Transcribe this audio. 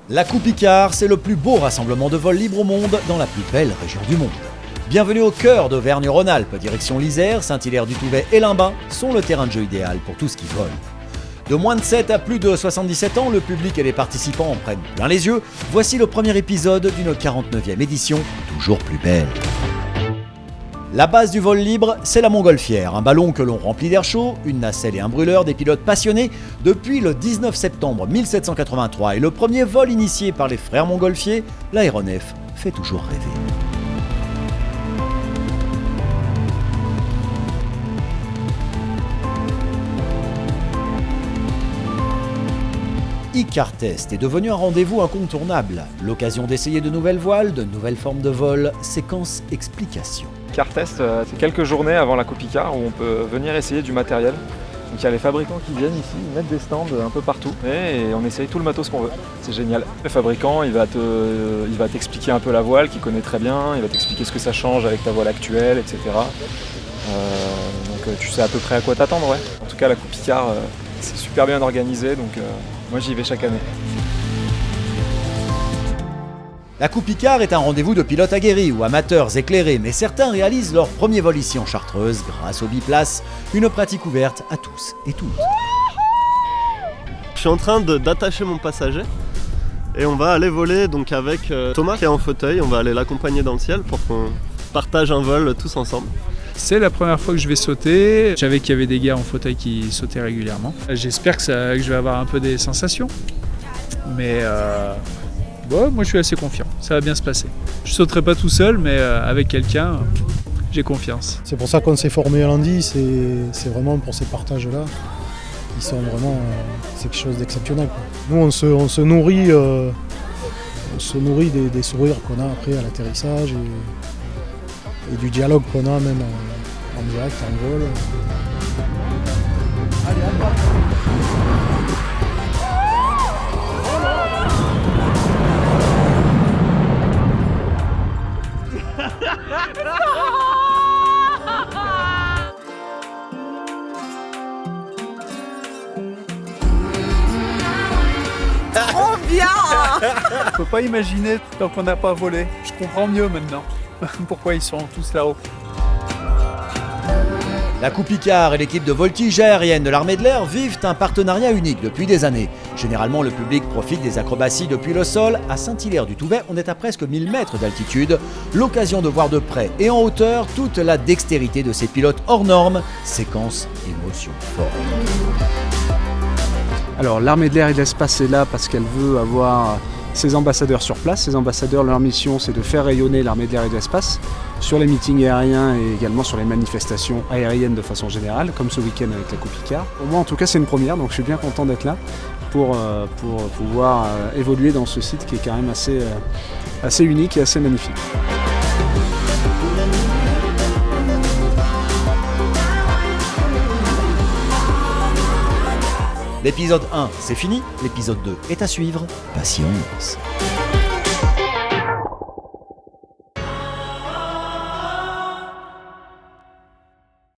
La Coupe Icare, c'est le plus beau rassemblement de vol libre au monde dans la plus belle région du monde. Bienvenue au cœur d'Auvergne-Rhône-Alpes, direction l'Isère, Saint-Hilaire-du-Touvet et Limbin sont le terrain de jeu idéal pour tout ce qui vole. De moins de 7 à plus de 77 ans, le public et les participants en prennent plein les yeux. Voici le premier épisode d'une 49e édition, toujours plus belle. La base du vol libre, c'est la montgolfière, un ballon que l'on remplit d'air chaud, une nacelle et un brûleur, des pilotes passionnés. Depuis le 19 septembre 1783 et le premier vol initié par les frères Montgolfier, l'aéronef fait toujours rêver. Icare Test est devenu un rendez-vous incontournable, l'occasion d'essayer de nouvelles voiles, de nouvelles formes de vol, séquence explication. Icare Test, c'est quelques journées avant la Coupe Icare où on peut venir essayer du matériel. Donc il y a les fabricants qui viennent ici, ils mettent des stands un peu partout et on essaye tout le matos qu'on veut. C'est génial. Le fabricant, il va t'expliquer un peu la voile qu'il connaît très bien, il va t'expliquer ce que ça change avec ta voile actuelle, etc. Donc tu sais à peu près à quoi t'attendre, ouais. En tout cas, la Coupe Icare, c'est super bien organisé, donc moi j'y vais chaque année. La Coupe Icare est un rendez-vous de pilotes aguerris ou amateurs éclairés, mais certains réalisent leur premier vol ici en Chartreuse grâce au biplace, une pratique ouverte à tous et toutes. Je suis en train d'attacher mon passager et on va aller voler donc avec Thomas qui est en fauteuil, on va aller l'accompagner dans le ciel pour qu'on partage un vol tous ensemble. C'est la première fois que je vais sauter. Je savais qu'il y avait des gars en fauteuil qui sautaient régulièrement. J'espère que je vais avoir un peu des sensations. Mais bon, moi je suis assez confiant, ça va bien se passer. Je sauterai pas tout seul, mais avec quelqu'un, j'ai confiance. C'est pour ça qu'on s'est formé à Landy, c'est vraiment pour ces partages-là. Ils sont vraiment, c'est quelque chose d'exceptionnel. Nous on se nourrit, des sourires qu'on a après à l'atterrissage et du dialogue qu'on a même en direct, en vol. Allez, Trop bien. Je peux pas imaginer tant qu'on n'a pas volé. Je comprends mieux maintenant pourquoi ils sont tous là-haut. La Coupe Icare et l'équipe de voltige aérienne de l'armée de l'air vivent un partenariat unique depuis des années. Généralement, le public profite des acrobaties depuis le sol. À Saint-Hilaire-du-Touvet, on est à presque 1000 mètres d'altitude. L'occasion de voir de près et en hauteur toute la dextérité de ces pilotes hors normes. Séquence émotion forte. Alors l'armée de l'air et de l'espace est là parce qu'elle veut avoir ses ambassadeurs sur place. Ces ambassadeurs, leur mission c'est de faire rayonner l'armée de l'air et de l'espace sur les meetings aériens et également sur les manifestations aériennes de façon générale, comme ce week-end avec la Coupe Icare. Pour moi en tout cas c'est une première, donc je suis bien content d'être là pour pouvoir évoluer dans ce site qui est quand même assez unique et assez magnifique. L'épisode 1, c'est fini. L'épisode 2 est à suivre. Patience.